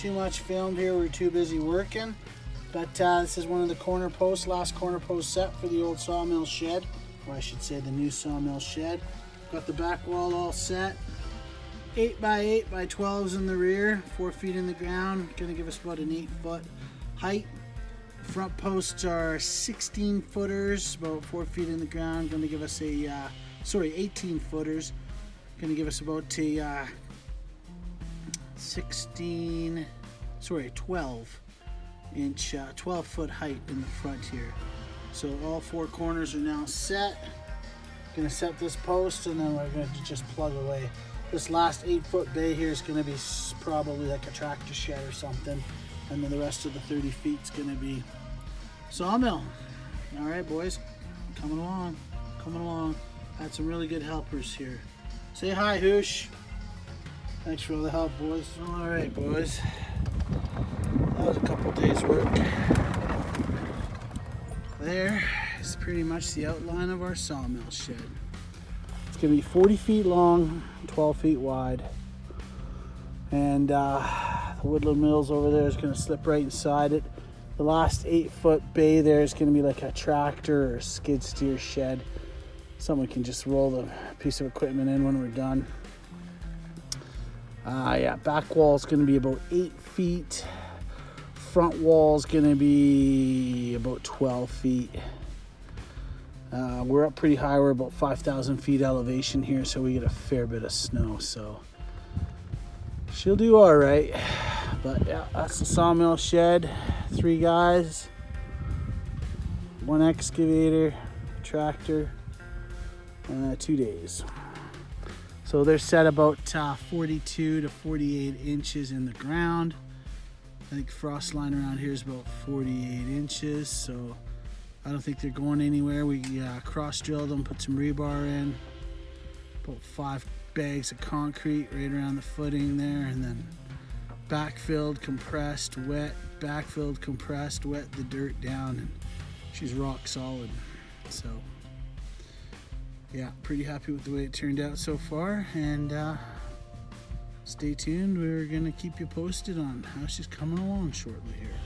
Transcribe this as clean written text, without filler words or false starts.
too much filmed here. We're too busy working. But this is one of the corner posts, last corner post set for the old sawmill shed, or I should say the new sawmill shed. Got the back wall all set. 8 by 8 by 12s in the rear, 4 feet in the ground. Gonna give us about an 8-foot height. Front posts are 16 footers, about 4 feet in the ground. Gonna give us a 18 footers. Gonna give us about a 12 foot height in the front here. So all 4 corners are now set. Gonna set this post and then we're gonna just plug away. This last 8-foot bay here is gonna be probably like a tractor shed or something, and then the rest of the 30 feet is gonna be sawmill. All right, boys, coming along. Had some really good helpers here. Say hi, Hoosh. Thanks for all the help, boys. All right, boys. That was a couple days work. There is pretty much the outline of our sawmill shed. It's gonna be 40 feet long, 12 feet wide. And the woodland mills over there is gonna slip right inside it. The last 8-foot bay there is gonna be like a tractor or skid steer shed. Someone can just roll the piece of equipment in when we're done. Yeah, back wall is gonna be about 8 feet. Front wall is gonna be about 12 feet. We're up pretty high. We're about 5,000 feet elevation here, so we get a fair bit of snow. So she'll do all right. But yeah, that's the sawmill shed. 3 guys, 1 excavator, tractor, 2 days. So they're set about 42 to 48 inches in the ground. I think frost line around here is about 48 inches, so I don't think they're going anywhere. We cross drilled them, put some rebar in, about 5 bags of concrete right around the footing there, and then backfilled, compressed, wet, backfilled, compressed, wet the dirt down, and she's rock solid. So yeah, pretty happy with the way it turned out so far, and stay tuned. We're gonna keep you posted on how she's coming along shortly here.